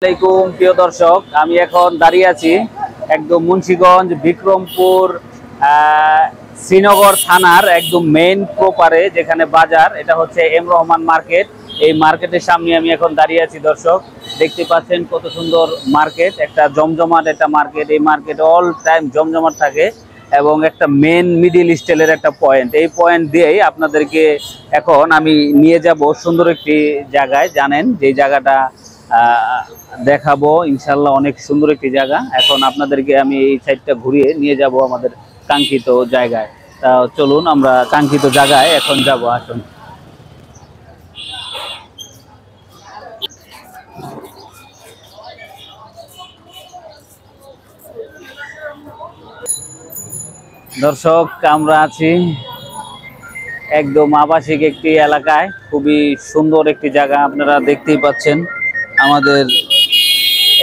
আসসালামাইকুম প্রিয় দর্শক, আমি এখন দাঁড়িয়ে আছি একদম মুন্সিগঞ্জ বিক্রমপুর শ্রীনগর থানার একদম মেইন প্রপারে, যেখানে বাজার, এটা হচ্ছে এম রহমান মার্কেট। এই মার্কেটের সামনে আমি এখন দাঁড়িয়ে আছি। দর্শক দেখতে পাচ্ছেন কত সুন্দর মার্কেট, একটা জমজমাট একটা মার্কেট। এই মার্কেট অল টাইম জমজমাট থাকে এবং একটা মেন মিডিল স্টাইলের একটা পয়েন্ট। এই পয়েন্ট দিয়েই আপনাদেরকে এখন আমি নিয়ে যাব সুন্দর একটি জায়গায়। জানেন যে জায়গাটা দেখাবো ইনশাল্লাহ, অনেক সুন্দর একটি জায়গা। এখন আপনাদেরকে আমি এই সাইডটা ঘুরিয়ে নিয়ে যাব আমাদের কাঙ্ক্ষিত জায়গায়। তা চলুন আমরা কাঙ্ক্ষিত জায়গায় এখন যাব। আসুন। দর্শক, আমরা আছি একদম আবাসিক একটি এলাকায়, খুবই সুন্দর একটি জায়গা। আপনারা দেখতেই পাচ্ছেন আমাদের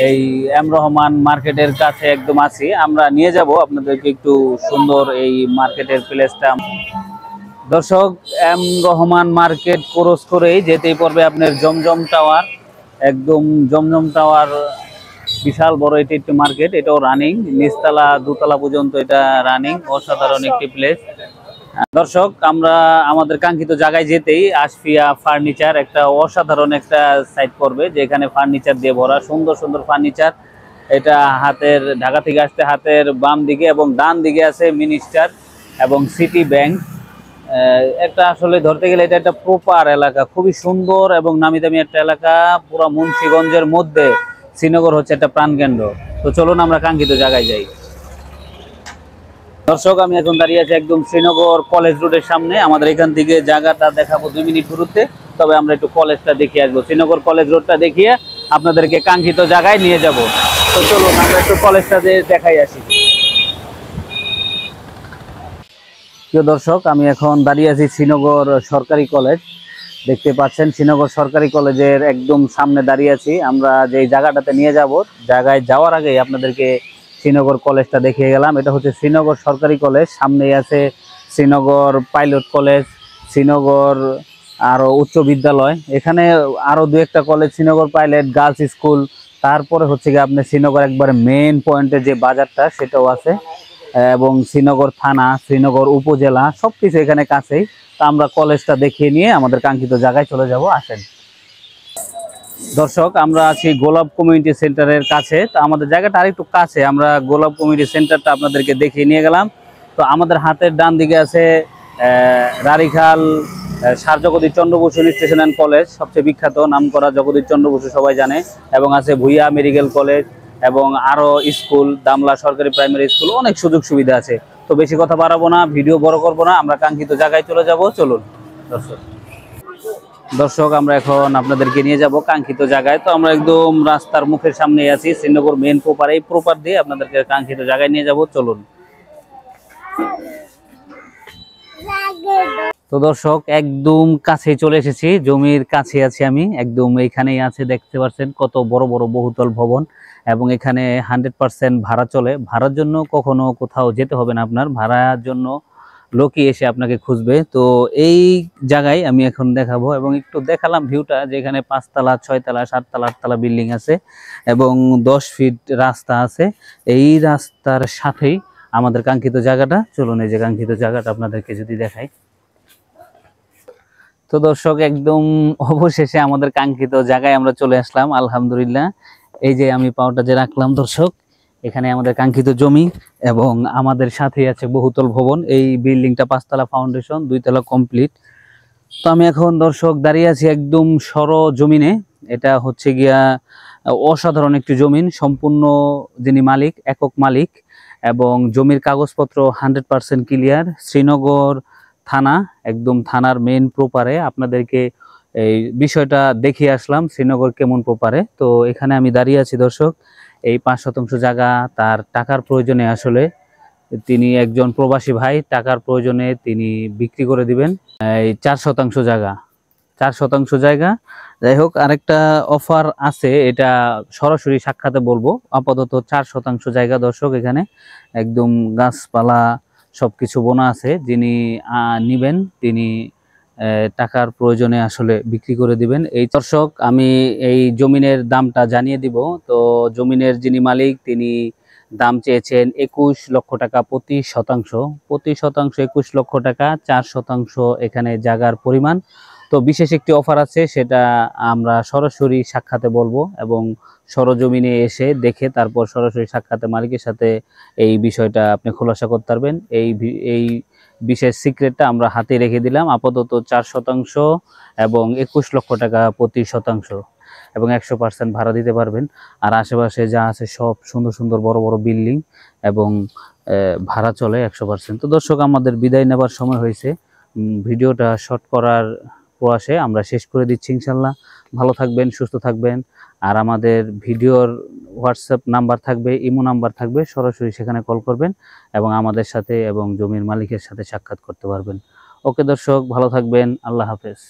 এই এম রহমান মার্কেটের কাছে একদম আছি। আমরা নিয়ে যাব আপনাদেরকে একটু সুন্দর এই মার্কেটের প্লেসটা। দর্শক, এম রহমান মার্কেট ক্রস করেই যেতেই পড়বে আপনার জমজম টাওয়ার। একদম জমজম টাওয়ার বিশাল বড় এটি একটি মার্কেট, এটাও রানিং, নিচতলা দোতলা পর্যন্ত এটা রানিং। অসাধারণ একটি প্লেস। দর্শক, আমরা আমাদের কাঙ্ক্ষিত জায়গায় যেতেই আশফিয়া ফার্নিচার একটা অসাধারণ একটা সাইট করবে, যেখানে ফার্নিচার দিয়ে ভরা, সুন্দর সুন্দর ফার্নিচার। এটা হাতের ঢাকা থেকে আসতে হাতের বাম দিকে এবং ডান দিকে আছে মিনিস্টার এবং সিটি ব্যাংক। একটা আসলে ধরতে গেলে এটা একটা প্রপার এলাকা, খুবই সুন্দর এবং নামি দামি একটা এলাকা। পুরো মুন্সিগঞ্জের মধ্যে শ্রীনগর হচ্ছে একটা প্রাণকেন্দ্র। তো চলুন আমরা কাঙ্ক্ষিত জায়গায় যাই। দর্শক, আমি এখন দাঁড়িয়ে আছি একদম শ্রীনগর কলেজ রোডের সামনে। আমাদের এখান থেকে জায়গাটা দেখাবো 2 মিনিট দূরত্বে, তবে আমরা একটু কলেজটা দেখিয়ে আসবো। শ্রীনগর কলেজ রোডটা দেখিয়ে আপনাদেরকে কাঙ্ক্ষিত জায়গায় নিয়ে যাব। তো চলুন আমরা একটু কলেজটা দেখাই আসি। প্রিয় দর্শক, আমি এখন দাঁড়িয়ে আছি শ্রীনগর সরকারি কলেজ। দেখতে পাচ্ছেন শ্রীনগর সরকারি কলেজের একদম সামনে দাঁড়িয়ে আছি। আমরা যে জায়গাটাতে নিয়ে যাব, জায়গায় যাওয়ার আগে আপনাদেরকে শ্রীনগর কলেজটা দেখিয়ে গেলাম। এটা হচ্ছে শ্রীনগর সরকারি কলেজ। সামনেই আছে শ্রীনগর পাইলট কলেজ, শ্রীনগর আরও উচ্চ বিদ্যালয়, এখানে আরও 2-1টা college, Srinagar pilot girls school. তারপরে হচ্ছে গিয়ে আপনার শ্রীনগর একবারে মেন পয়েন্টে যে বাজারটা, সেটাও আছে, এবং শ্রীনগর থানা, শ্রীনগর উপজেলা সবকিছু এখানে কাছেই। তা আমরা কলেজটা দেখিয়ে নিয়ে আমাদের কাঙ্ক্ষিত জায়গায় চলে যাব। আসেন। দর্শক, আমরা আছি গোলাপ কমিউনিটি সেন্টারের কাছে। তো আমাদের জায়গাটা আরেকটু কাছে, আমরা গোলাপ কমিউনিটি সেন্টারটা আপনাদেরকে দেখিয়ে নিয়ে গেলাম। তো আমাদের হাতের ডান দিকে আছে Rarikhal sir Jagadish Chandra Basu station and college, সবচেয়ে বিখ্যাত নাম করা জগদীশ চন্দ্র বসু সবাই জানে। এবং আছে ভুইয়া মেডিকেল কলেজ এবং আরও স্কুল, দামলা সরকারি প্রাইমারি স্কুল, অনেক সুযোগ সুবিধা আছে। তো বেশি কথা বাড়াবো না, ভিডিও বড় করবো না, আমরা কাঙ্ক্ষিত জায়গায় চলে যাব। চলুন দর্শক, আমরা এখন আপনাদেরকে নিয়ে যাব কাঙ্ক্ষিত জায়গায়। তো আমরা একদম রাস্তার মুখের সামনে আছি, শ্রীনগর মেন প্রপার। এই প্রপার দিয়ে আপনাদেরকে কাঙ্ক্ষিত জায়গায় নিয়ে যাব। চলুন। তো দর্শক, একদম কাছে চলে এসেছি, জমির কাছে আছি আমি একদম। এইখানেই আছে, দেখতে পাচ্ছেন কত বড় বড় বহুতল ভবন। এবং এখানে 100% ভাড়া চলে। ভাড়ার জন্য কখনো কোথাও যেতে হবে না, আপনার ভাড়ার জন্য লোকই এসে আপনাকে খুঁজবে। তো এই জায়গায় আমি এখন দেখাবো এবং একটু দেখালাম ভিউটা, যেখানে 5তলা 6তলা 7তলা 8তলা বিল্ডিং আছে এবং 10 ফিট রাস্তা আছে। এই রাস্তার সাথেই আমাদের কাঙ্ক্ষিত জায়গাটা। চলুন এই যে কাঙ্ক্ষিত জায়গাটা আপনাদেরকে যদি দেখাই। তো দর্শক, একদম অবশেষে আমাদের কাঙ্ক্ষিত জায়গায় আমরা চলে আসলাম, আলহামদুলিল্লাহ। এই যে আমি পাওটা যে রাখলাম দর্শক, এখানে আমাদের কাঙ্ক্ষিত জমি এবং আমাদের সাথেই আছে বহুতল ভবন। এই বিল্ডিংটা 5তলা ফাউন্ডেশন, 2তলা কমপ্লিট। তো আমি এখন দর্শক দাঁড়িয়ে আছি একদম সরজমিনে। এটা হচ্ছে গিয়া অসাধারণ একটি জমিন, সম্পূর্ণ যিনি মালিক একক মালিক এবং জমির কাগজপত্র 100% ক্লিয়ার। শ্রীনগর থানা, একদম থানার মেন প্রপারে আপনাদেরকে এই বিষয়টা দেখিয়ে আসলাম, শ্রীনগর কেমন প্রপারে। তো এখানে আমি দাঁড়িয়ে আছি দর্শক। এই 5 শতাংশ জায়গা তার টাকার প্রয়োজনে, আসলে তিনি একজন প্রবাসী ভাই, টাকার প্রয়োজনে তিনি বিক্রি করে দিবেন এই 4 শতাংশ জায়গা। 4 শতাংশ জায়গা, যাই হোক, আরেকটা অফার আছে, এটা সরাসরি সাক্ষাতে বলবো। আপাতত 4 শতাংশ জায়গা দর্শক, এখানে একদম গাছপালা সবকিছু বোনা আছে। যিনি নিবেন তিনি টাকার প্রয়োজনে আসলে বিক্রি করে দিবেন। এই দর্শক, আমি এই জমিনের দামটা জানিয়ে দিব। তো জমিনের যিনি মালিক তিনি দাম চেয়েছেন 21 লক্ষ টাকা প্রতি শতাংশ। প্রতি শতাংশ 21 লক্ষ টাকা, 4% এখানে জায়গার পরিমাণ। তো বিশেষ একটি অফার আছে, সেটা আমরা সরাসরি সাক্ষাতে বলবো এবং সরজমিনে এসে দেখে তারপর সরাসরি সাক্ষাতে মালিকের সাথে এই বিষয়টা আপনি খোলাসা করতে পারবেন। এই বিশেষ সিক্রেটটা আমরা হাতে রেখে দিলাম। আপাতত 4% এবং 21 লক্ষ টাকা প্রতি শতাংশ এবং 100% ভাড়া দিতে পারবেন। আর আশেপাশে যা আছে সব সুন্দর সুন্দর বড় বড় বিল্ডিং এবং ভাড়া চলে 100%। তো দর্শক, আমাদের বিদায় নেবার সময় হয়েছে। ভিডিওটা শর্ট করার প্রয়াসে আমরা শেষ করে দিচ্ছি ইনশাল্লাহ। ভালো থাকবেন, সুস্থ থাকবেন। আর আমাদের ভিডিওর হোয়াটসঅ্যাপ নাম্বার থাকবে, ইমো নাম্বার থাকবে, সরাসরি সেখানে কল করবেন এবং আমাদের সাথে এবং জমির মালিকের সাথে সাক্ষাৎ করতে পারবেন। ওকে দর্শক, ভালো থাকবেন। আল্লাহ হাফেজ।